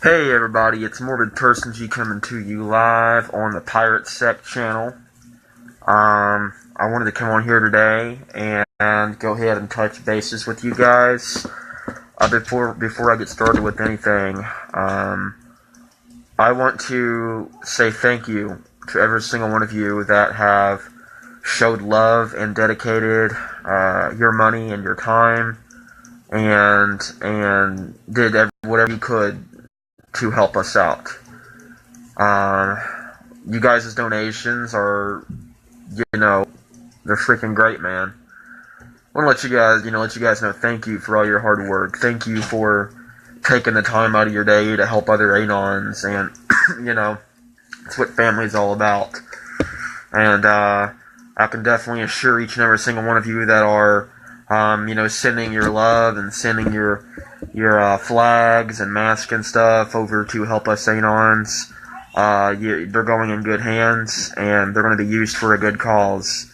Hey everybody, it's Morbid Person G coming to you live on the Pirate Sec channel. I wanted to come on here today and go ahead and touch bases with you guys. Before I get started with anything, I want to say thank you to every single one of you that have showed love and dedicated your money and your time and did whatever you could to help us out. You guys' donations are, they're freaking great, man. I want to let you guys know thank you for all your hard work. Thank you for taking the time out of your day to help other Anons, and, it's what family's all about. And, I can definitely assure each and every single one of you that are, sending your love and sending your flags and masks and stuff over to help us Anons. They're going in good hands, and they're going to be used for a good cause.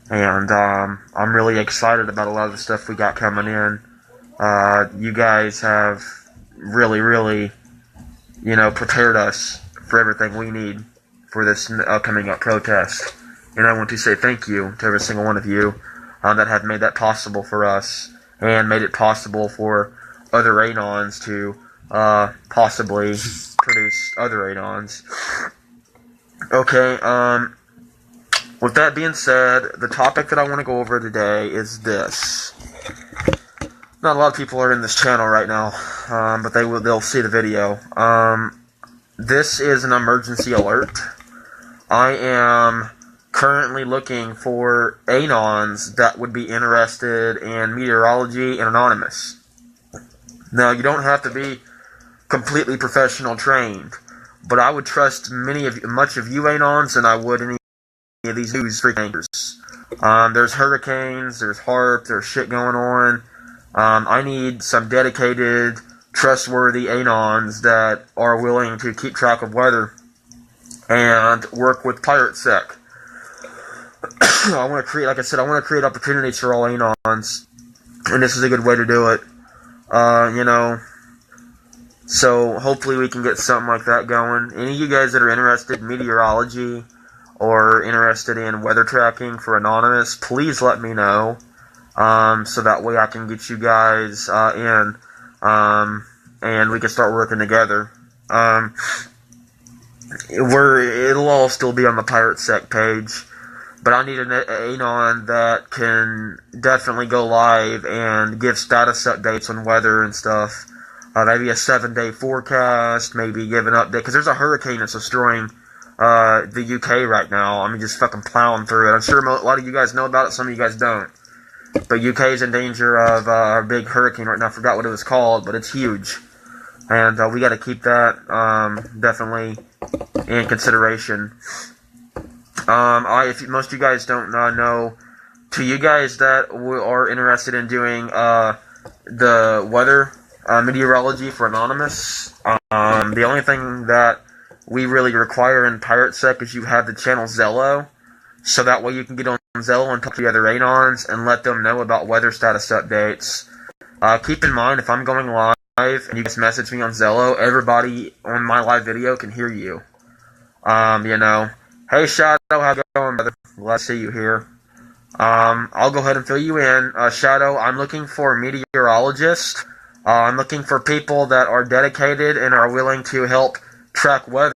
And I'm really excited about a lot of the stuff we got coming in. You guys have really, really, prepared us for everything we need for this coming up protest. And I want to say thank you to every single one of you that have made that possible for us, and made it possible for other Anons to possibly produce other Anons. Okay, with that being said, the topic that I want to go over today is this. Not a lot of people are in this channel right now, but they'll see the video. This is an emergency alert. I am currently looking for Anons that would be interested in meteorology and anonymous. Now, you don't have to be completely professional trained, but I would trust much of you Anons than I would any of these news freak anchors. There's hurricanes, there's HARP, there's shit going on. I need some dedicated, trustworthy Anons that are willing to keep track of weather and work with Pirate Sec. I want to create opportunities for all Anons, and this is a good way to do it. So hopefully we can get something like that going. Any of you guys that are interested in meteorology or interested in weather tracking for anonymous, please let me know, so that way I can get you guys in, and we can start working together. It'll all still be on the Pirate Sec page, but I need an Anon that can definitely go live and give status updates on weather and stuff. Maybe a 7-day forecast, maybe give an update, because there's a hurricane that's destroying the UK right now. I mean, just fucking plowing through it. I'm sure a lot of you guys know about it, some of you guys don't. But UK is in danger of a big hurricane right now. I forgot what it was called, but it's huge. And we got to keep that definitely in consideration. If most of you guys don't know, to you guys that are interested in doing the weather meteorology for anonymous, the only thing that we really require in Pirate Sec is you have the channel Zello, so that way you can get on Zello and talk to the other Anons and let them know about weather status updates. Keep in mind, if I'm going live and you guys message me on Zello, everybody on my live video can hear you. Hey Shadow, how's it going, brother? Glad to see you here. I'll go ahead and fill you in. Shadow, I'm looking for meteorologists. I'm looking for people that are dedicated and are willing to help track weather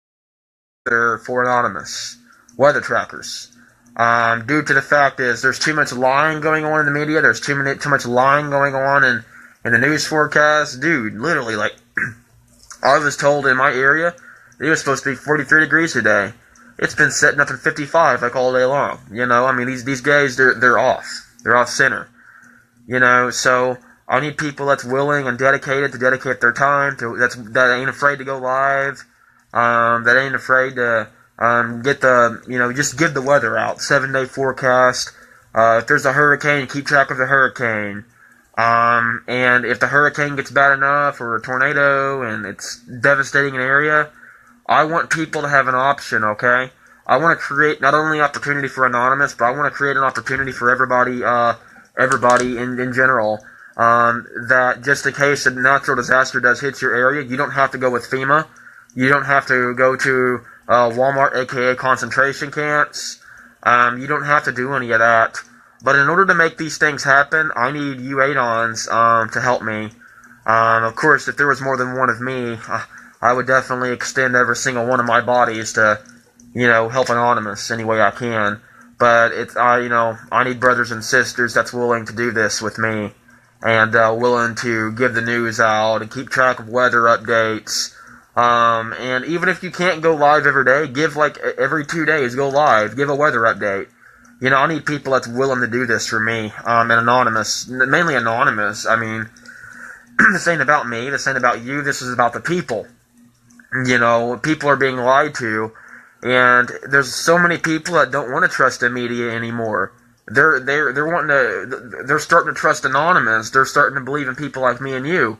for anonymous weather trackers. Due to the fact is there's too much lying going on in the media. There's too much lying going on in the news forecast. Dude, literally, like, I was told in my area it was supposed to be 43 degrees today. It's been setting up at 55 like all day long. These guys, they're off. They're off center. So I need people that's willing and dedicated to dedicate their time to that ain't afraid to go live. That ain't afraid to just give the weather out. 7-day forecast. If there's a hurricane, keep track of the hurricane. And if the hurricane gets bad enough, or a tornado, and it's devastating an area, I want people to have an option, okay? I want to create not only opportunity for anonymous, but I want to create an opportunity for everybody in general. that just in case a natural disaster does hit your area, you don't have to go with FEMA. You don't have to go to Walmart, aka concentration camps. You don't have to do any of that. But in order to make these things happen, I need you Adons to help me. Of course, if there was more than one of me, I would definitely extend every single one of my bodies to, help Anonymous any way I can. But I need brothers and sisters that's willing to do this with me, and willing to give the news out and keep track of weather updates. And even if you can't go live every day, give every 2 days, go live, give a weather update. I need people that's willing to do this for me, and Anonymous, mainly Anonymous. I mean, this ain't about me, this ain't about you, this is about the people. People are being lied to, and there's so many people that don't want to trust the media anymore. They're starting to trust Anonymous, they're starting to believe in people like me and you.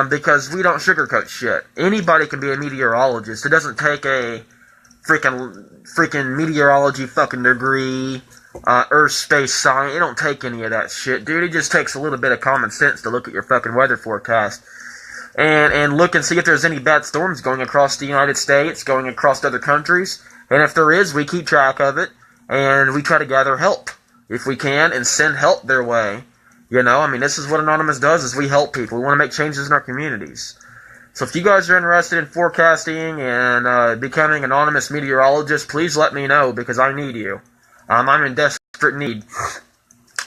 Because we don't sugarcoat shit. Anybody can be a meteorologist. It doesn't take a freaking meteorology fucking degree, earth, space, science. It don't take any of that shit, dude. It just takes a little bit of common sense to look at your fucking weather forecast. And look and see if there's any bad storms going across the United States, going across other countries. And if there is, we keep track of it. And we try to gather help, if we can, and send help their way. This is what Anonymous does, is we help people. We want to make changes in our communities. So if you guys are interested in forecasting and becoming anonymous meteorologists, please let me know, because I need you. I'm in desperate need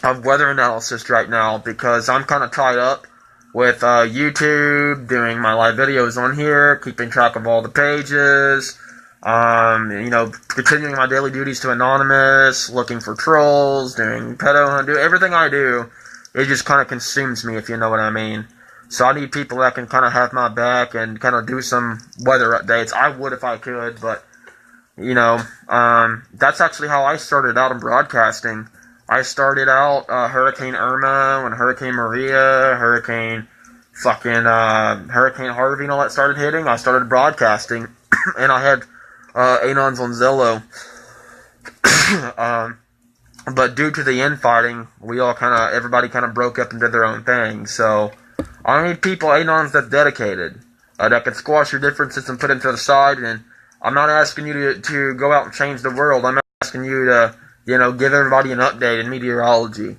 of weather analysis right now, because I'm kind of tied up with YouTube, doing my live videos on here, keeping track of all the pages, continuing my daily duties to Anonymous, looking for trolls, doing pedo hunt, everything I do. It just kind of consumes me, if you know what I mean. So I need people that can kind of have my back and kind of do some weather updates. I would if I could, but, that's actually how I started out in broadcasting. I started out Hurricane Irma, when Hurricane Maria, Hurricane Harvey and all that started hitting. I started broadcasting, and I had Anons on Zillow. But due to the infighting, everybody kind of broke up and did their own thing. So I need people, Anons, that's dedicated, that can squash your differences and put them to the side. And I'm not asking you to go out and change the world. I'm asking you to, give everybody an update in meteorology.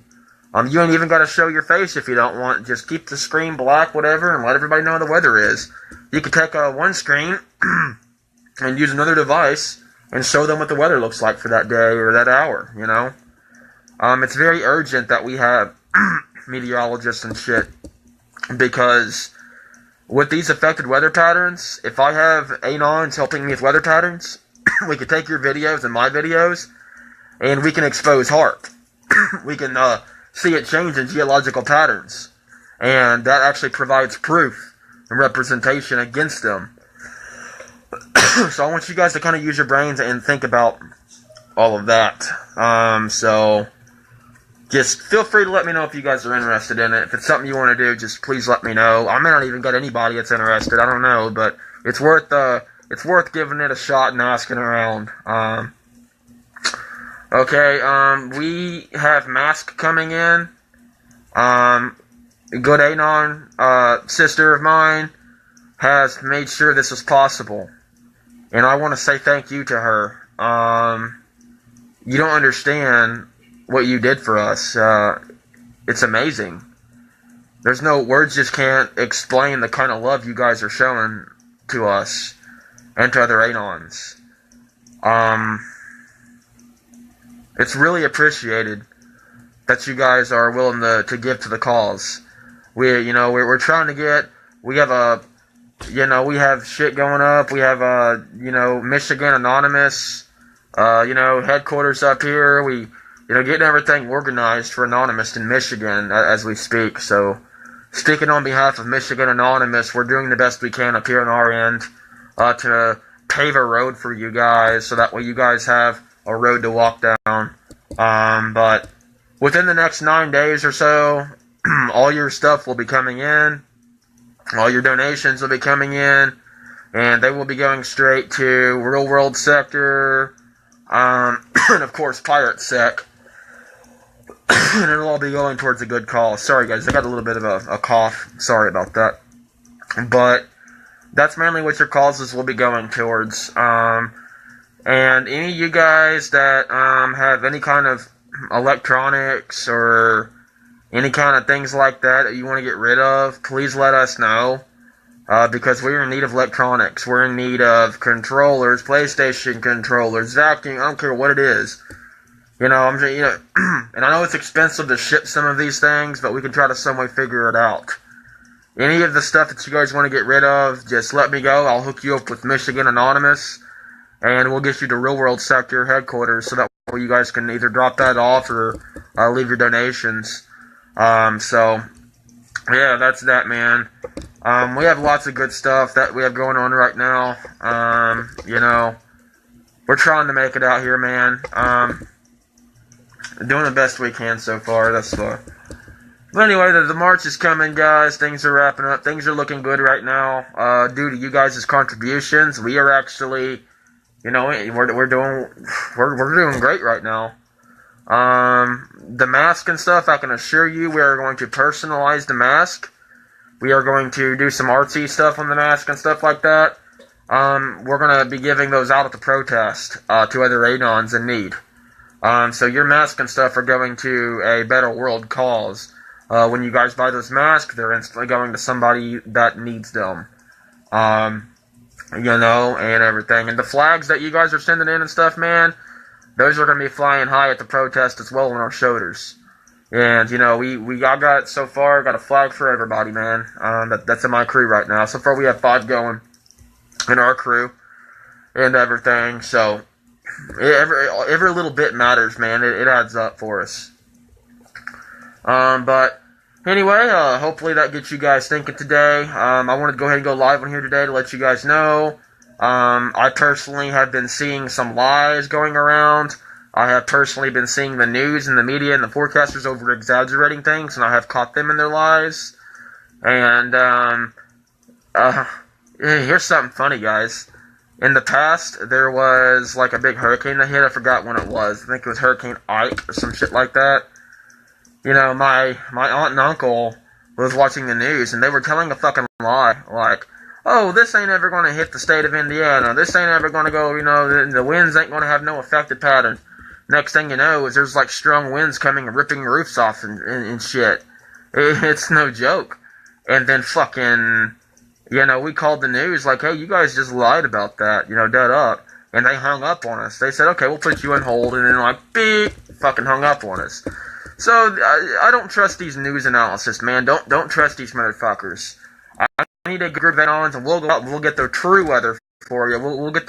You ain't even got to show your face if you don't want. Just keep the screen black, whatever, and let everybody know what the weather is. You could take one screen and use another device and show them what the weather looks like for that day or that hour, It's very urgent that we have meteorologists and shit, because with these affected weather patterns, if I have Anons helping me with weather patterns, we could take your videos and my videos, and we can expose HAARP. We can see it change in geological patterns, and that actually provides proof and representation against them. So I want you guys to kind of use your brains and think about all of that. So just feel free to let me know if you guys are interested in it. If it's something you want to do, just please let me know. I may not even get anybody that's interested. I don't know, but it's worth giving it a shot and asking around. We have Mask coming in. A good Anon sister of mine has made sure this is possible, and I want to say thank you to her. You don't understand what you did for us. It's amazing. There's no words, just can't explain the kind of love you guys are showing to us and to other Anons. It's really appreciated that you guys are willing to give to the cause. We're trying to get. We have we have shit going up. We have Michigan Anonymous, headquarters up here. We getting everything organized for Anonymous in Michigan as we speak. So, speaking on behalf of Michigan Anonymous, we're doing the best we can up here on our end to pave a road for you guys, so that way you guys have a road to walk down. But within the next 9 days or so, all your stuff will be coming in. All your donations will be coming in, and they will be going straight to Real World Sector, and of course Pirate Sec. and it'll all be going towards a good cause. Sorry, guys, I got a little bit of a cough. Sorry about that. But that's mainly what your causes will be going towards. And any of you guys that have any kind of electronics or any kind of things like that you want to get rid of, please let us know. Because we're in need of electronics. We're in need of controllers, PlayStation controllers, vacuum, I don't care what it is. And I know it's expensive to ship some of these things, but we can try to some way figure it out. Any of the stuff that you guys want to get rid of, just let me go. I'll hook you up with Michigan Anonymous, and we'll get you to Real World Sector headquarters so that you guys can either drop that off or leave your donations. So, yeah, that's that, man. We have lots of good stuff that we have going on right now. We're trying to make it out here, man. Doing the best we can so far, thus far. But anyway, the March is coming, guys. Things are wrapping up. Things are looking good right now. Due to you guys' contributions, we are actually, we're doing great right now. The mask and stuff, I can assure you, we are going to personalize the mask. We are going to do some artsy stuff on the mask and stuff like that. We're going to be giving those out at the protest to other Anons in need. So your masks and stuff are going to a better world cause. When you guys buy those masks, they're instantly going to somebody that needs them. And everything. And the flags that you guys are sending in and stuff, man, those are going to be flying high at the protest as well on our shoulders. And, I got, so far, got a flag for everybody, man. That's in my crew right now. So far, we have 5 going in our crew and everything. So, every little bit matters, man. It adds up for us. But, anyway, hopefully that gets you guys thinking today. I wanted to go ahead and go live on here today to let you guys know. I personally have been seeing some lies going around. I have personally been seeing the news and the media and the forecasters over-exaggerating things, and I have caught them in their lies. And, here's something funny, guys. In the past, there was, like, a big hurricane that hit. I forgot when it was. I think it was Hurricane Ike or some shit like that. My aunt and uncle was watching the news, and they were telling a fucking lie. Like, oh, this ain't ever going to hit the state of Indiana. This ain't ever going to go, the winds ain't going to have no affected pattern. Next thing you know is there's, like, strong winds coming and ripping roofs off and shit. It's no joke. And then fucking, we called the news like, hey, you guys just lied about that, dead up. And they hung up on us. They said, okay, we'll put you on hold. And then, like, beep, fucking hung up on us. So, I don't trust these news analysis, man. Don't trust these motherfuckers. I need to group that on, and we'll go out and we'll get the true weather for you. We'll get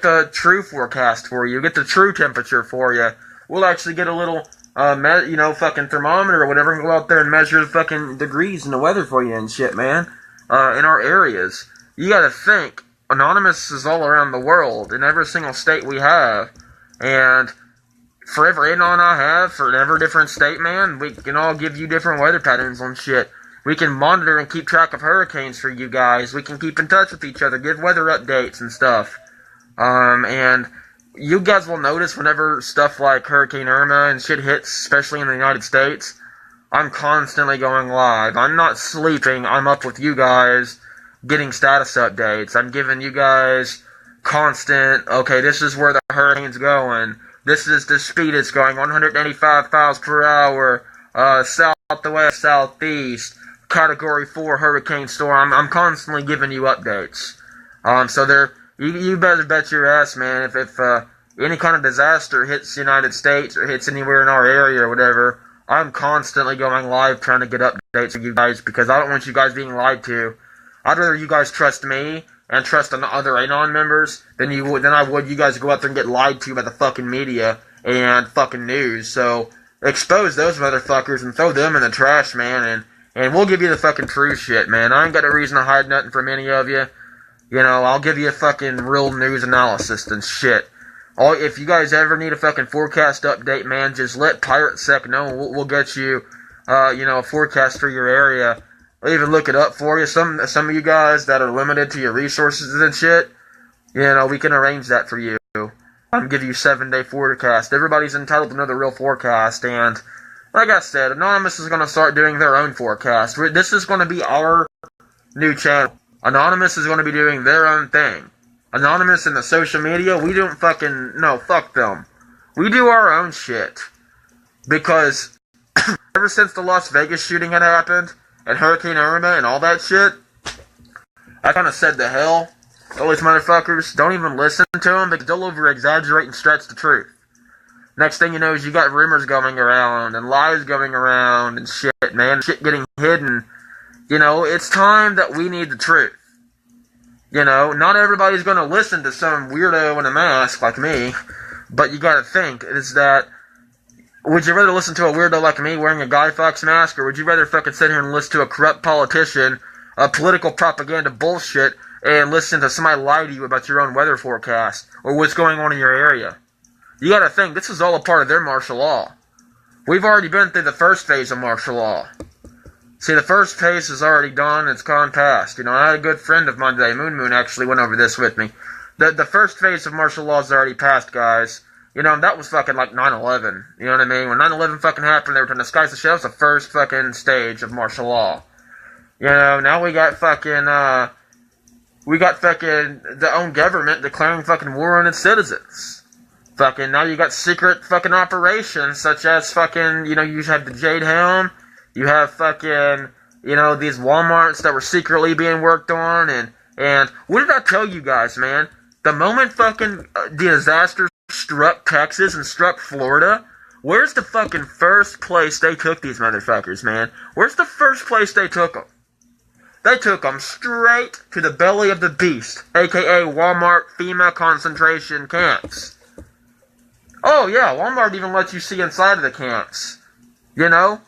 the true forecast for you. Get the true temperature for you. We'll actually get a little, fucking thermometer or whatever, and go out there and measure the fucking degrees in the weather for you and shit, man. In our areas. You gotta think, Anonymous is all around the world, in every single state we have. And for every Anon I have, for every different state, man, we can all give you different weather patterns on shit. We can monitor and keep track of hurricanes for you guys. We can keep in touch with each other, give weather updates and stuff. And you guys will notice whenever stuff like Hurricane Irma and shit hits, especially in the United States, I'm constantly going live. I'm not sleeping. I'm up with you guys, getting status updates. I'm giving you guys constant, okay, this is where the hurricane's going. This is the speed it's going, 185 miles per hour, southwest, southeast, Category 4 hurricane storm. I'm constantly giving you updates. You better bet your ass, man, if any kind of disaster hits the United States or hits anywhere in our area or whatever, I'm constantly going live trying to get updates for you guys because I don't want you guys being lied to. I'd rather you guys trust me and trust the other Anon members than I would you guys go out there and get lied to by the fucking media and fucking news. So expose those motherfuckers and throw them in the trash, man, and we'll give you the fucking true shit, man. I ain't got a reason to hide nothing from any of you. I'll give you a fucking real news analysis and shit. If you guys ever need a fucking forecast update, man, just let PirateSec know. We'll get you, a forecast for your area. I'll even look it up for you. Some of you guys that are limited to your resources and shit, we can arrange that for you. I'll give you 7-day forecast. Everybody's entitled to know the real forecast, and Like I said, Anonymous is going to start doing their own forecast. This is going to be our new channel. Anonymous is going to be doing their own thing. Anonymous in the social media, we don't fucking, no, fuck them. We do our own shit. Because ever since the Las Vegas shooting had happened, and Hurricane Irma and all that shit, I kind of said to hell, all these motherfuckers, don't even listen to them because they'll over-exaggerate and stretch the truth. Next thing you know is you got rumors going around and lies going around and shit, man. Shit getting hidden. You know, it's time that we need the truth. You know, not everybody's going to listen to some weirdo in a mask like me, but you got to think, is that, would you rather listen to a weirdo like me wearing a Guy Fawkes mask, or would you rather fucking sit here and listen to a corrupt politician, a political propaganda bullshit, and listen to somebody lie to you about your own weather forecast, or what's going on in your area? You gotta think, this is all a part of their martial law. We've already been through the first phase of martial law. See, the first phase is already done, it's gone past. You know, I had a good friend of mine today, Moon actually went over this with me. The first phase of martial law is already passed, guys. You know, that was fucking like 9/11. You know what I mean? When 9/11 fucking happened, they were trying to disguise the shit. That was the first fucking stage of martial law. You know, now we got fucking the own government declaring fucking war on its citizens. Fucking, now you got secret fucking operations, such as fucking, you know, you have the Jade Helm, you have fucking, you know, these Walmarts that were secretly being worked on, and what did I tell you guys, man? The moment fucking disaster struck Texas and struck Florida, where's the fucking first place they took these motherfuckers, man? Where's the first place they took them? They took them straight to the belly of the beast, aka Walmart FEMA concentration camps. Oh yeah, Walmart even lets you see inside of the camps. You know?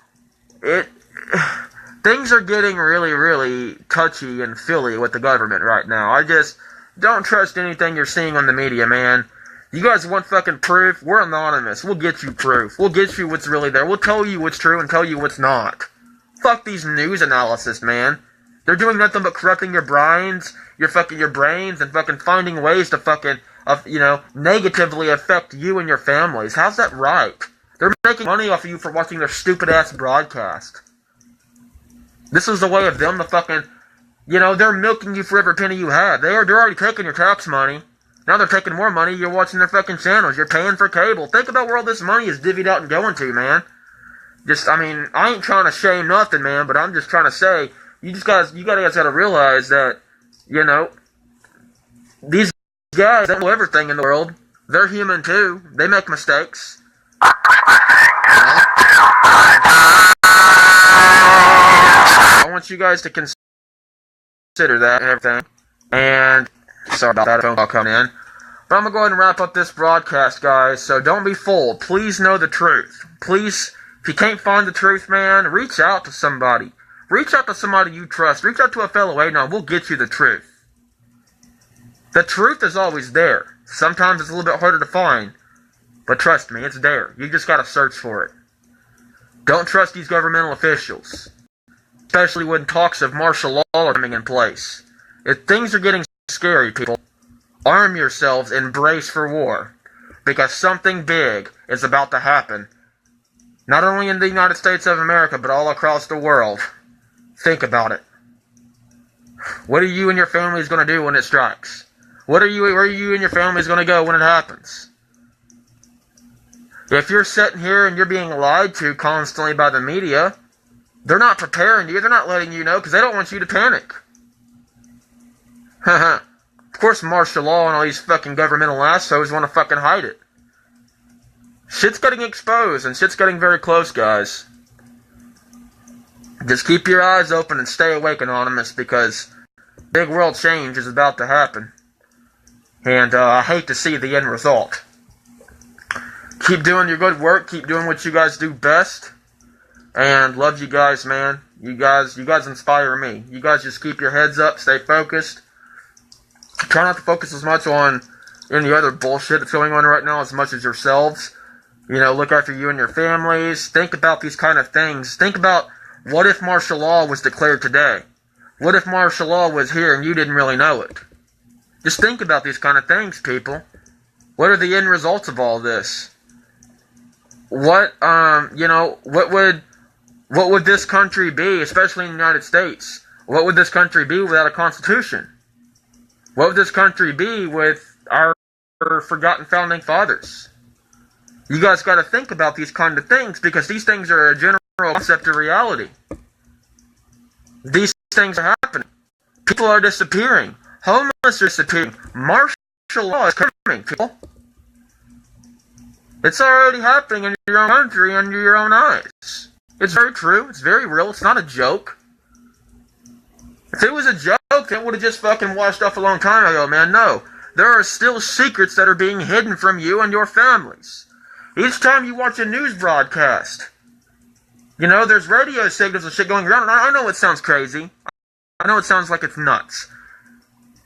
Things are getting really, really touchy and filly with the government right now. I just don't trust anything you're seeing on the media, man. You guys want fucking proof? We're anonymous. We'll get you proof. We'll get you what's really there. We'll tell you what's true and tell you what's not. Fuck these news analysis, man. They're doing nothing but corrupting your brains, and fucking finding ways to fucking, you know, negatively affect you and your families. How's that right? They're making money off of you for watching their stupid-ass broadcast. This is the way of them to fucking, you know, they're milking you for every penny you have. They're already taking your tax money. Now they're taking more money. You're watching their fucking channels. You're paying for cable. Think about where all this money is divvied out and going to, man. Just, I mean, I ain't trying to shame nothing, man, but I'm just trying to say, you guys gotta realize that, you know, these guys don't know everything in the world. They're human too. They make mistakes. I want you guys to consider that and everything. And sorry about that phone call coming in. But I'm gonna go ahead and wrap up this broadcast, guys. So don't be fooled. Please know the truth. Please, if you can't find the truth, man, reach out to somebody. Reach out to somebody you trust. Reach out to a fellow Anon. We'll get you the truth. The truth is always there. Sometimes it's a little bit harder to find. But trust me, it's there. You just gotta search for it. Don't trust these governmental officials. Especially when talks of martial law are coming in place. If things are getting scary, people, arm yourselves and brace for war. Because something big is about to happen. Not only in the United States of America, but all across the world. Think about it. What are you and your families going to do when it strikes? Where are you and your families going to go when it happens? If you're sitting here and you're being lied to constantly by the media, they're not preparing you. They're not letting you know because they don't want you to panic. Of course, martial law and all these fucking governmental assholes want to fucking hide it. Shit's getting exposed and shit's getting very close, guys. Just keep your eyes open and stay awake, Anonymous, because big world change is about to happen. And I hate to see the end result. Keep doing your good work. Keep doing what you guys do best. And love you guys, man. You guys inspire me. You guys just keep your heads up. Stay focused. Try not to focus as much on any other bullshit that's going on right now as much as yourselves. You know, look after you and your families. Think about these kind of things. Think about, what if martial law was declared today? What if martial law was here and you didn't really know it? Just think about these kind of things, people. What are the end results of all this? what would this country be, especially in the United States? What would this country be without a constitution? What would this country be with our forgotten founding fathers? You guys got to think about these kind of things, because these things are a general concept of reality. These things are happening. People are disappearing. Homeless are disappearing. Martial law is coming, people. It's already happening in your own country, under your own eyes. It's very true. It's very real. It's not a joke. If it was a joke, it would have just fucking washed off a long time ago, man. No. There are still secrets that are being hidden from you and your families. Each time you watch a news broadcast, there's radio signals and shit going around. And I know it sounds crazy. I know it sounds like it's nuts.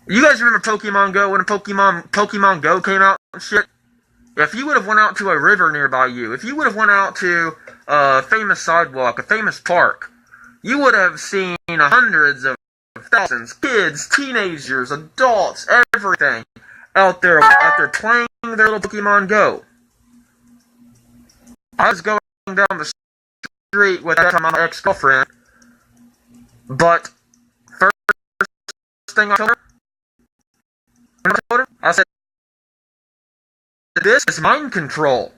You guys remember Pokemon Go, when Pokemon Go came out and shit? If you would have went out to a river nearby you, if you would have went out to a famous sidewalk, a famous park, you would have seen hundreds of thousands, kids, teenagers, adults, everything out there playing their little Pokemon Go. I was going down the street with my ex-girlfriend, but first thing I told her, I said, this is mind control.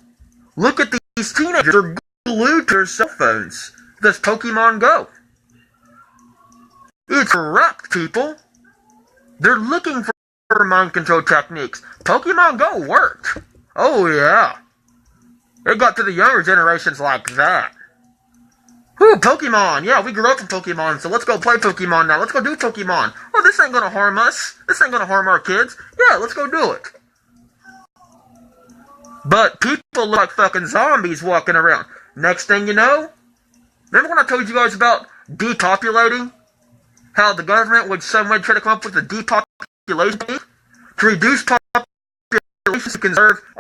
Look at these teenagers, they're glued to their cell phones. This Pokemon Go. It's corrupt, people. They're looking for mind control techniques. Pokemon Go worked. Oh yeah. It got to the younger generations like that. Ooh, Pokemon. Yeah, we grew up in Pokemon, so let's go play Pokemon now. Let's go do Pokemon. Oh, this ain't gonna harm us. This ain't gonna harm our kids. Yeah, let's go do it. But people look like fucking zombies walking around. Next thing you know, remember when I told you guys about depopulating? How the government would some way try to come up with a depopulation to reduce population, to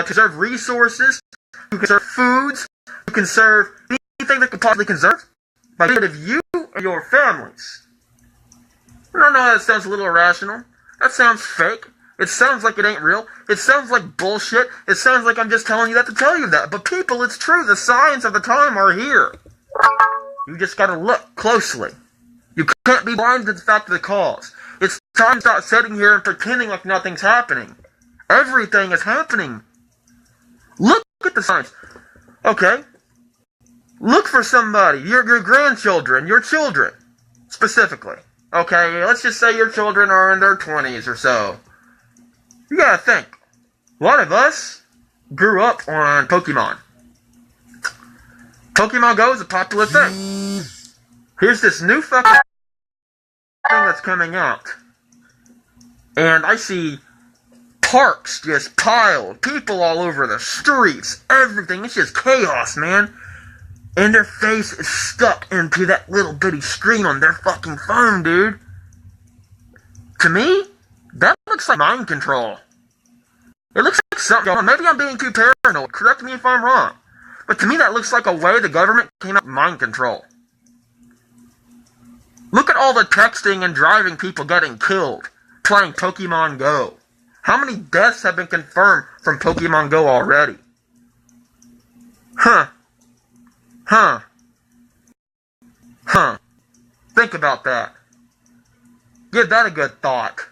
conserve resources, to conserve foods, to conserve anything that could possibly conserve by the good of you and your families. No, that sounds a little irrational. That sounds fake. It sounds like it ain't real. It sounds like bullshit. It sounds like I'm just telling you that to tell you that. But people, it's true. The signs of the time are here. You just gotta look closely. You can't be blind to the fact of the cause. It's time to stop sitting here and pretending like nothing's happening. Everything is happening. Look at the signs. Okay? Look for somebody. Your grandchildren, your children, specifically. Okay, let's just say your children are in their 20s or so. You gotta think. A lot of us grew up on Pokemon. Pokemon Go is a popular thing. Here's this new fucking thing that's coming out. And I see parks just piled. People all over the streets. Everything. It's just chaos, man. And their face is stuck into that little bitty screen on their fucking phone, dude. To me, that looks like mind control. It looks like something going on. Maybe I'm being too paranoid. Correct me if I'm wrong. But to me, that looks like a way the government came up with mind control. Look at all the texting and driving people getting killed playing Pokemon Go. How many deaths have been confirmed from Pokemon Go already? Huh. Think about that. Give that a good thought.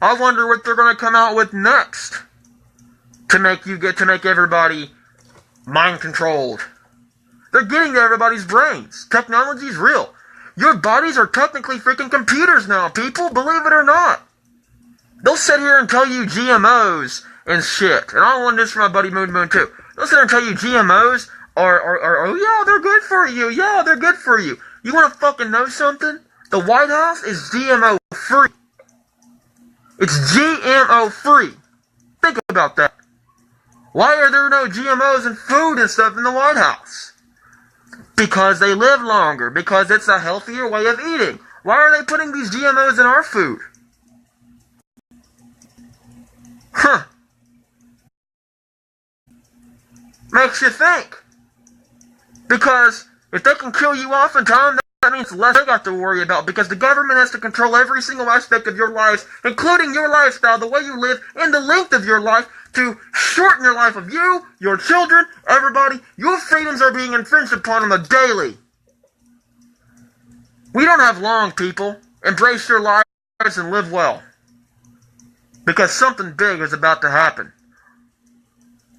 I wonder what they're going to come out with next to make everybody mind controlled. They're getting to everybody's brains. Technology's real. Your bodies are technically freaking computers now, people, believe it or not. They'll sit here and tell you GMOs and shit. And I want this for my buddy Moon too. They'll sit here and tell you GMOs are, oh yeah, they're good for you. Yeah, they're good for you. You want to fucking know something? The White House is GMO free. It's GMO free. Think about that. Why are there no GMOs in food and stuff in the White House? Because they live longer. Because it's a healthier way of eating. Why are they putting these GMOs in our food? Makes you think. Because if they can kill you off in time, that means less they got to worry about, because the government has to control every single aspect of your life, including your lifestyle, the way you live, and the length of your life, to shorten your life of you, your children, everybody. Your freedoms are being infringed upon on the daily. We don't have long, people. Embrace your lives and live well. Because something big is about to happen.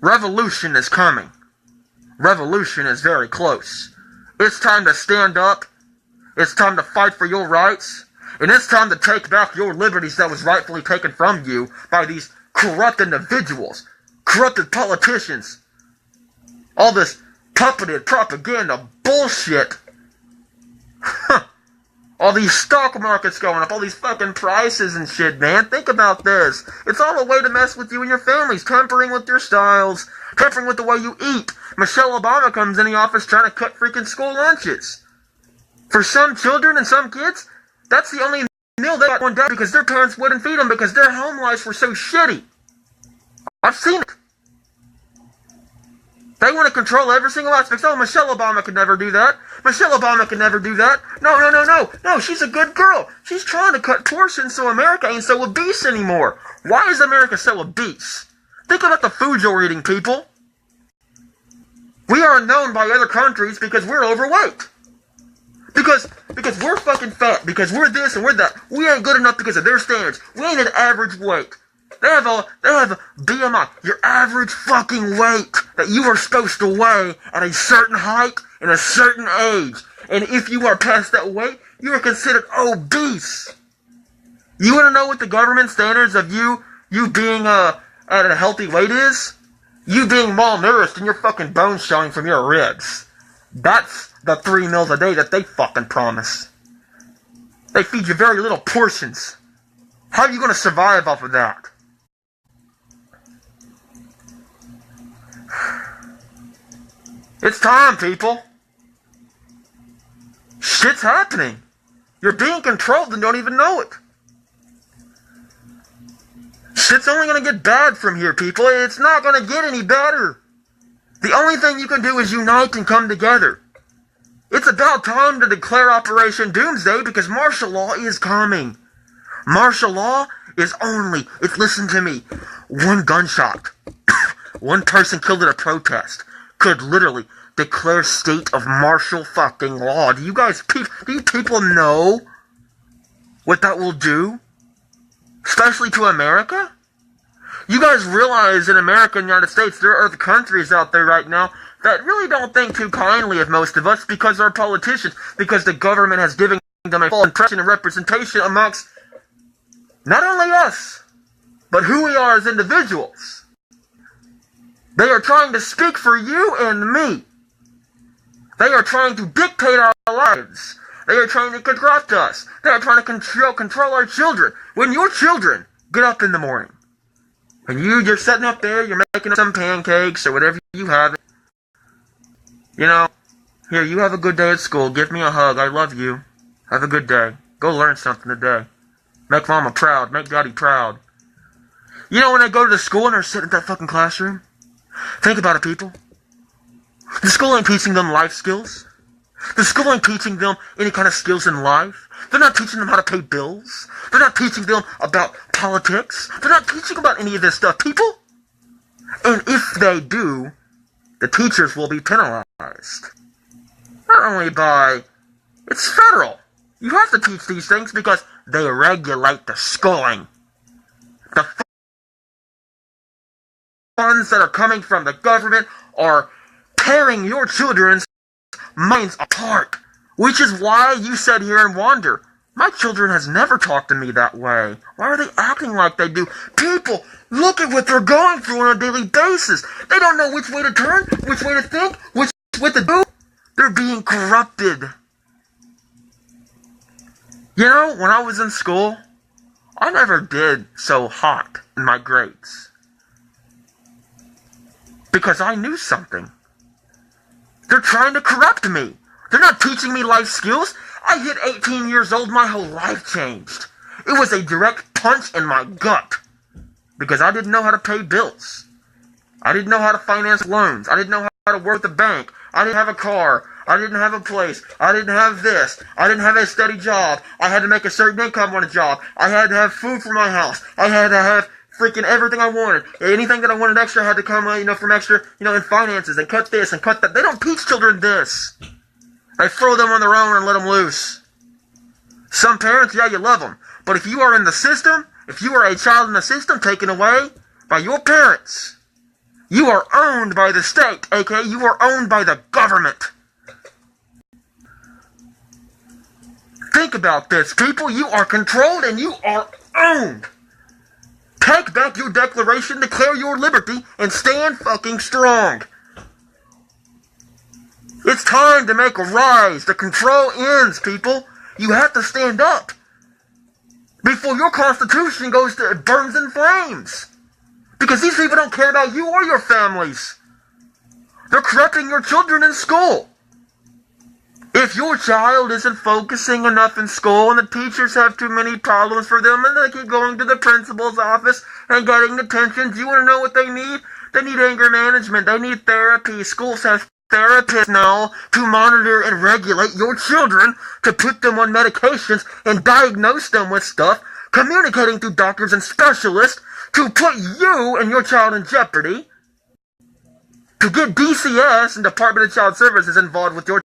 Revolution is coming. Revolution is very close. It's time to stand up. It's time to fight for your rights. And it's time to take back your liberties that was rightfully taken from you by these corrupt individuals, corrupted politicians. All this puppeted propaganda bullshit. All these stock markets going up, all these fucking prices and shit, man. Think about this. It's all a way to mess with you and your families, tampering with your styles, tampering with the way you eat. Michelle Obama comes in the office trying to cut freaking school lunches. For some children and some kids, that's the only meal they got one day because their parents wouldn't feed them because their home lives were so shitty. I've seen it. They want to control every single aspect. Oh, Michelle Obama could never do that. Michelle Obama could never do that. No, she's a good girl. She's trying to cut portions so America ain't so obese anymore. Why is America so obese? Think about the food you're eating, people. We are known by other countries because we're overweight. Because we're fucking fat. Because we're this and we're that. We ain't good enough because of their standards. We ain't at average weight. They have BMI, your average fucking weight that you are supposed to weigh at a certain height and a certain age. And if you are past that weight, you are considered obese. You want to know what the government standards of you being at a healthy weight is? You being malnourished and your fucking bones showing from your ribs. That's the 3 meals a day that they fucking promise. They feed you very little portions. How are you going to survive off of that? It's time, people. Shit's happening. You're being controlled and don't even know it. Shit's only going to get bad from here, people. It's not going to get any better. The only thing you can do is unite and come together. It's about time to declare Operation Doomsday because martial law is coming. Martial law is listen to me, one gunshot. One person killed at a protest could literally declare state of martial fucking law. Do you people know what that will do? Especially to America? You guys realize in America and the United States, there are the countries out there right now that really don't think too kindly of most of us because they're politicians, because the government has given them a false impression and representation amongst not only us, but who we are as individuals. They are trying to speak for you and me. They are trying to dictate our lives. They are trying to corrupt us. They are trying to control our children. When your children get up in the morning, and you're sitting up there, you're making some pancakes or whatever you have, here, you have a good day at school. Give me a hug. I love you. Have a good day. Go learn something today. Make mama proud. Make daddy proud. When they go to the school and they're sitting in that fucking classroom, think about it, people. The school ain't teaching them life skills. The school ain't teaching them any kind of skills in life. They're not teaching them how to pay bills. They're not teaching them about politics. They're not teaching about any of this stuff, people. And if they do, the teachers will be penalized. Not only by... It's federal. You have to teach these things because they regulate the schooling. The funds that are coming from the government are tearing your children's minds apart. Which is why you sit here and wonder, my children has never talked to me that way. Why are they acting like they do? People, look at what they're going through on a daily basis. They don't know which way to turn, which way to think, which way to do. They're being corrupted. When I was in school, I never did so hot in my grades. Because I knew something. They're trying to corrupt me. They're not teaching me life skills. I hit 18 years old, my whole life changed. It was a direct punch in my gut. Because I didn't know how to pay bills. I didn't know how to finance loans. I didn't know how to work the bank. I didn't have a car. I didn't have a place. I didn't have this. I didn't have a steady job. I had to make a certain income on a job. I had to have food for my house. I had to have freaking everything I wanted. Anything that I wanted extra had to come, from extra, in finances, and cut this and cut that. They don't teach children this. They throw them on their own and let them loose. Some parents, yeah, you love them. But if you are in the system, if you are a child in the system taken away by your parents, you are owned by the state, aka you are owned by the government. Think about this, people. You are controlled and you are owned. Take back your declaration, declare your liberty, and stand fucking strong. It's time to make a rise. The control ends, people. You have to stand up before your constitution burns in flames. Because these people don't care about you or your families. They're corrupting your children in school. If your child isn't focusing enough in school and the teachers have too many problems for them and they keep going to the principal's office and getting detention, do you want to know what they need? They need anger management. They need therapy. Schools have therapists now to monitor and regulate your children, to put them on medications and diagnose them with stuff, communicating through doctors and specialists to put you and your child in jeopardy, to get DCS and Department of Child Services involved with your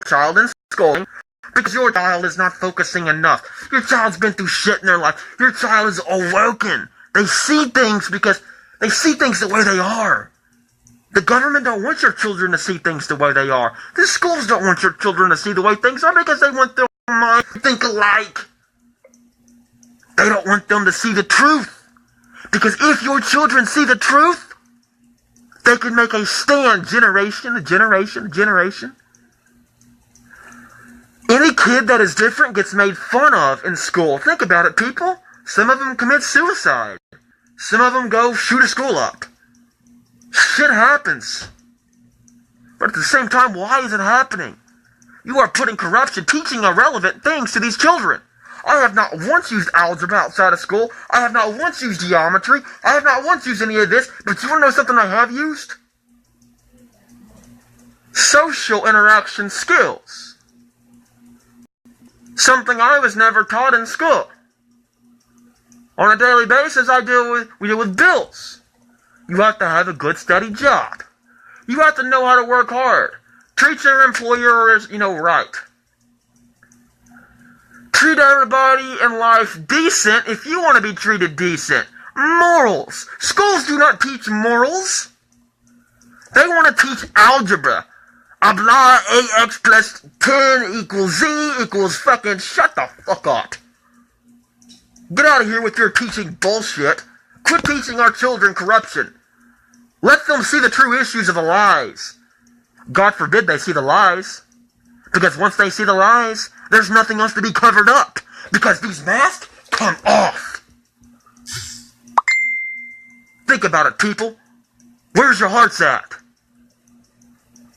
child in schooling because your child is not focusing enough. Your child's been through shit in their life. Your child is awoken. They see things because they see things the way they are. The government don't want your children to see things the way they are. The schools don't want your children to see the way things are because they want their mind to think alike. They don't want them to see the truth. Because if your children see the truth, they can make a stand generation to generation to generation. Any kid that is different gets made fun of in school. Think about it, people. Some of them commit suicide. Some of them go shoot a school up. Shit happens. But at the same time, why is it happening? You are putting corruption, teaching irrelevant things to these children. I have not once used algebra outside of school. I have not once used geometry. I have not once used any of this. But you want to know something I have used? Social interaction skills. Something I was never taught in school. On a daily basis, we deal with bills. You have to have a good, steady job. You have to know how to work hard. Treat your employers, right. Treat everybody in life decent if you want to be treated decent. Morals. Schools do not teach morals. They want to teach algebra. Blah, ax plus 10 equals z equals fucking shut the fuck up. Get out of here with your teaching bullshit. Quit teaching our children corruption. Let them see the true issues of the lies. God forbid they see the lies. Because once they see the lies, there's nothing else to be covered up. Because these masks come off. Think about it, people. Where's your hearts at?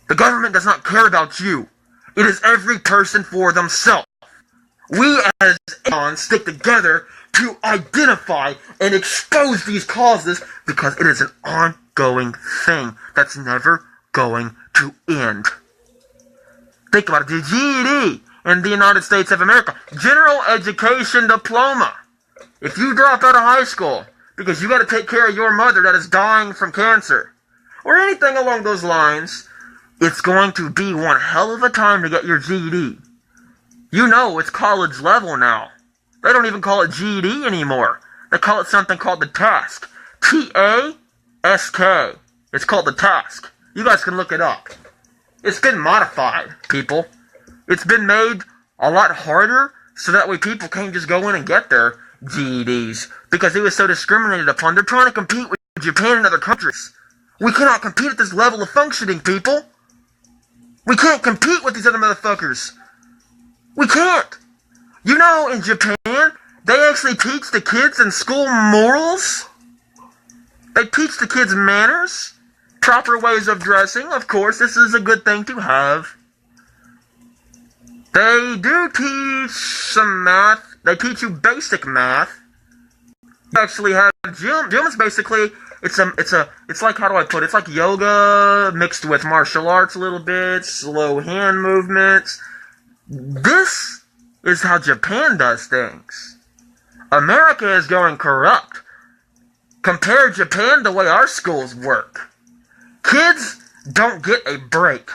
The government does not care about you. It is every person for themselves. We as Aeons stick together to identify and expose these causes because it is an ongoing thing that's never going to end. Think about it. The GED in the United States of America, General Education Diploma. If you drop out of high school because you got to take care of your mother that is dying from cancer or anything along those lines, it's going to be one hell of a time to get your GED. You know it's college level now. They don't even call it GED anymore. They call it something called the TASK. T-A-S-K. It's called the TASK. You guys can look it up. It's been modified, people. It's been made a lot harder so that way people can't just go in and get their GEDs because it was so discriminated upon. They're trying to compete with Japan and other countries. We cannot compete at this level of functioning, people. We can't compete with these other motherfuckers. We can't. You know, in Japan, they actually teach the kids in school morals. They teach the kids manners, proper ways of dressing. Of course, this is a good thing to have. They do teach some math. They teach you basic math. You actually have gym. Gym is basically it's like, how do I put it? It's like yoga mixed with martial arts a little bit, slow hand movements. This is how Japan does things. America is going corrupt. Compare Japan to the way our schools work. Kids don't get a break.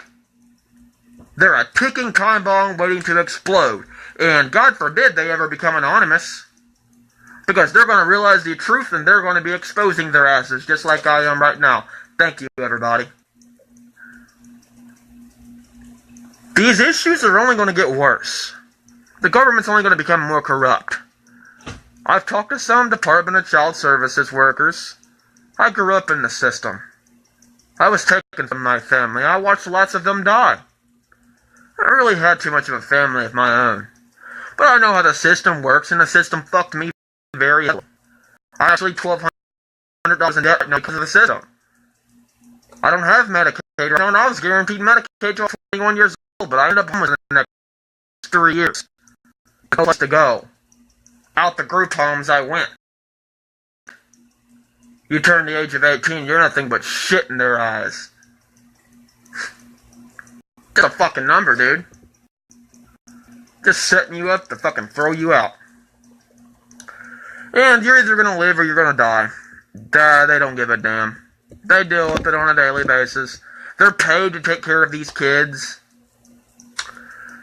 They're a ticking time bomb waiting to explode. And God forbid they ever become anonymous. Because they're going to realize the truth and they're going to be exposing their asses just like I am right now. Thank you, everybody. These issues are only going to get worse. The government's only going to become more corrupt. I've talked to some Department of Child Services workers. I grew up in the system. I was taken from my family. I watched lots of them die. I really had too much of a family of my own. But I know how the system works, and the system fucked me very heavily. I'm actually $1,200 in debt right now because of the system. I don't have Medicaid right now, and I was guaranteed Medicaid until I was 21 years old, but I ended up homeless in the next 3 years. No place to go. Out the group homes I went. You turn the age of 18, you're nothing but shit in their eyes. Just a fucking number, dude. Just setting you up to fucking throw you out. And you're either gonna live or you're gonna die. They don't give a damn. They deal with it on a daily basis. They're paid to take care of these kids.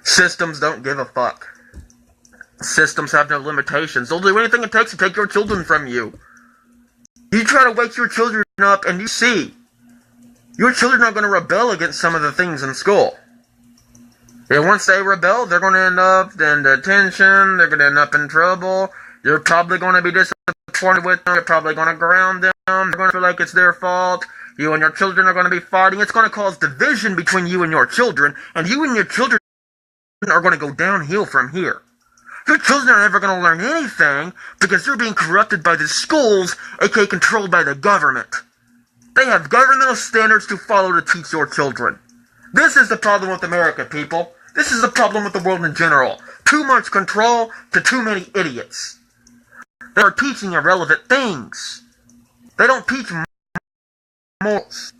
Systems don't give a fuck. Systems have no limitations. They'll do anything it takes to take your children from you. You try to wake your children up and you see your children are going to rebel against some of the things in school. And once they rebel, they're going to end up in detention, they're going to end up in trouble, you're probably going to be disappointed with them, you're probably going to ground them, they're going to feel like it's their fault, you and your children are going to be fighting, it's going to cause division between you and your children, and you and your children are going to go downhill from here. Your children are never going to learn anything because they're being corrupted by the schools, aka controlled by the government. They have governmental standards to follow to teach your children. This is the problem with America, people. This is the problem with the world in general. Too much control to too many idiots. They are teaching irrelevant things. They don't teach morals.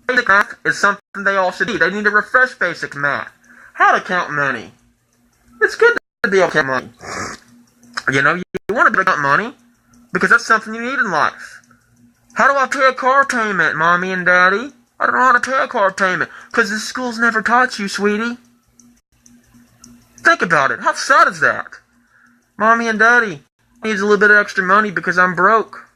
Basic math is something they all should do. They need to refresh basic math. How to count money. It's good to be able to count money. You know, you want to be able to count money because that's something you need in life. How do I pay a car payment, Mommy and Daddy? I don't know how to pay a car payment because the school's never taught you, sweetie. Think about it. How sad is that? Mommy and Daddy needs a little bit of extra money because I'm broke.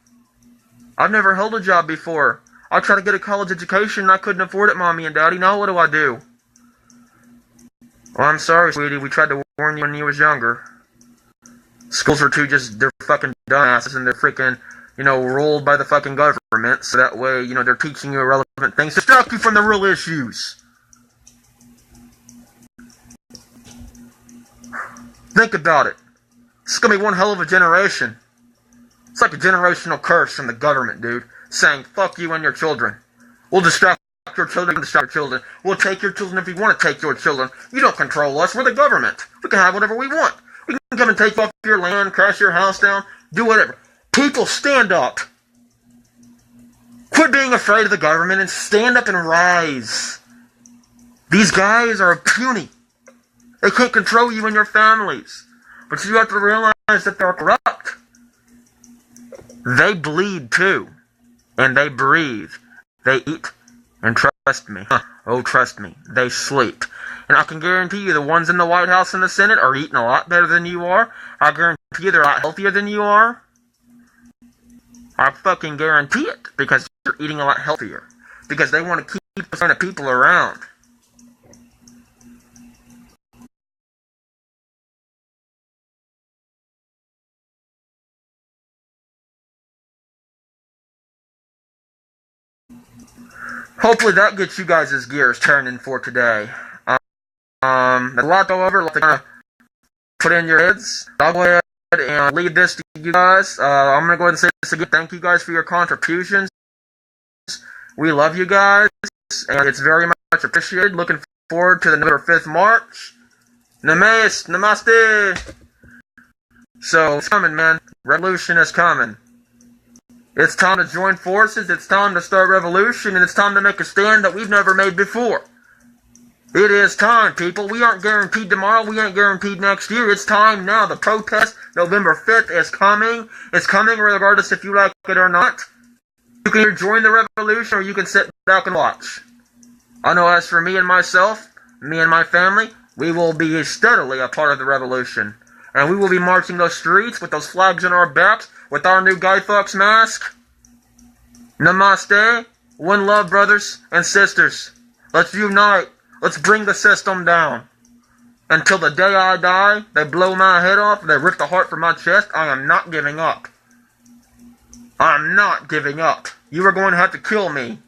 I've never held a job before. I tried to get a college education and I couldn't afford it, Mommy and Daddy. Now what do I do? Well, I'm sorry, sweetie. We tried to warn you when you was younger. Schools are they're fucking dumbasses and they're freaking, ruled by the fucking government. So that way, they're teaching you irrelevant things to distract you from the real issues. Think about it. It's gonna be one hell of a generation. It's like a generational curse from the government, dude. Saying, fuck you and your children. We'll distract your children, We'll take your children if we want to take your children. You don't control us. We're the government. We can have whatever we want. We can come and take off your land, crash your house down, do whatever. People, stand up. Quit being afraid of the government and stand up and rise. These guys are puny. They can't control you and your families. But you have to realize that they're corrupt. They bleed too. And they breathe. They eat. And trust me, trust me, they sleep. And I can guarantee you the ones in the White House and the Senate are eating a lot better than you are. I guarantee you they're a lot healthier than you are. I fucking guarantee it, because they're eating a lot healthier. Because they want to keep those kind of people around. Hopefully that gets you guys' gears turning for today. There's a lot to go over, a lot to kind of put in your heads. I'll go ahead and leave this to you guys. I'm going to go ahead and say this again. Thank you guys for your contributions. We love you guys, and it's very much appreciated. Looking forward to the November 5th March. Namaste. So, it's coming, man. Revolution is coming. It's time to join forces, it's time to start revolution, and it's time to make a stand that we've never made before. It is time, people. We aren't guaranteed tomorrow. We ain't guaranteed next year. It's time now. The protest, November 5th, is coming. It's coming regardless if you like it or not. You can either join the revolution or you can sit back and watch. I know as for me and myself, me and my family, we will be steadily a part of the revolution. And we will be marching those streets with those flags on our backs, with our new Guy Fawkes mask. Namaste. One love, brothers and sisters. Let's unite. Let's bring the system down. Until the day I die, they blow my head off, they rip the heart from my chest, I am not giving up. I'm not giving up. You are going to have to kill me.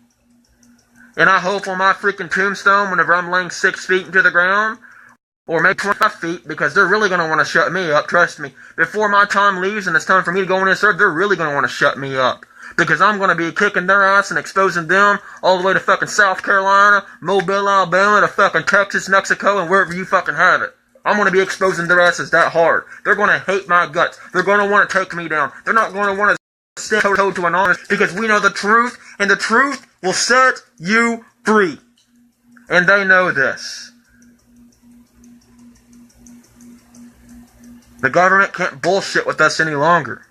And I hope on my freaking tombstone, whenever I'm laying 6 feet into the ground, or maybe 25 feet, because they're really going to want to shut me up, trust me. Before my time leaves and it's time for me to go on this earth, they're really going to want to shut me up. Because I'm going to be kicking their ass and exposing them all the way to fucking South Carolina, Mobile, Alabama, to fucking Texas, Mexico, and wherever you fucking have it. I'm going to be exposing their asses that hard. They're going to hate my guts. They're going to want to take me down. They're not going to want to stand toe-to-toe to an honest, because we know the truth, and the truth will set you free. And they know this. The government can't bullshit with us any longer.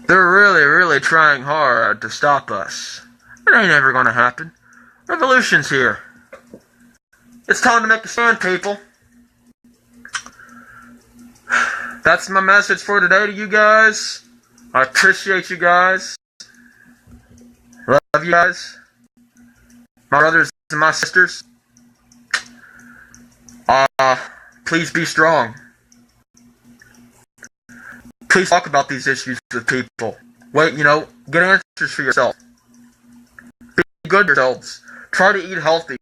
They're really, really trying hard to stop us. It ain't ever gonna happen. Revolution's here. It's time to make a stand, people. That's my message for today to you guys. I appreciate you guys. Love you guys. My brothers and my sisters. Please be strong. Please talk about these issues with people. Wait, get answers for yourself. Be good to yourselves. Try to eat healthy.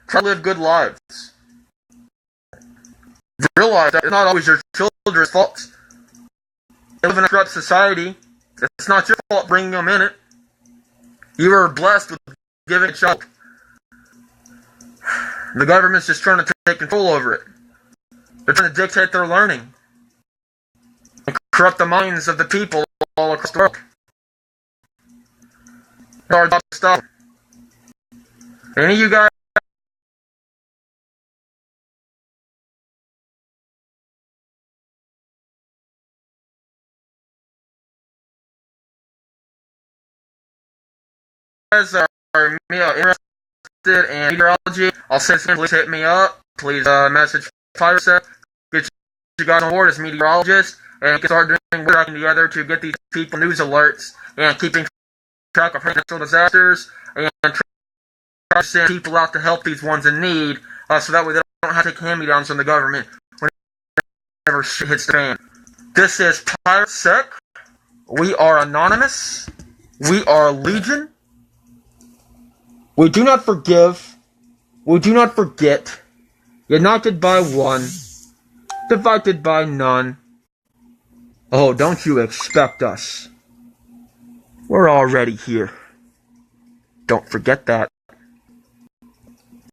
Try to live good lives. Realize that it's not always your children's fault. They live in a corrupt society. It's not your fault bringing them in it. You are blessed with giving a child. The government's just trying to take control over it. They're trying to dictate their learning. And corrupt the minds of the people all across the world. It's our job to stop. Any of you guys are interested in meteorology, I'll say please hit me up. Please message Pirate. Get you guys on board as meteorologists and can start doing work together to get these people news alerts and keeping track of natural disasters and try to send people out to help these ones in need so that way they don't have to take hand-me-downs from the government whenever shit hits the fan. This is Pirate Sec. We are anonymous. We are legion. We do not forgive. We do not forget. United by one. Divided by none. Oh, don't you expect us. We're already here. Don't forget that.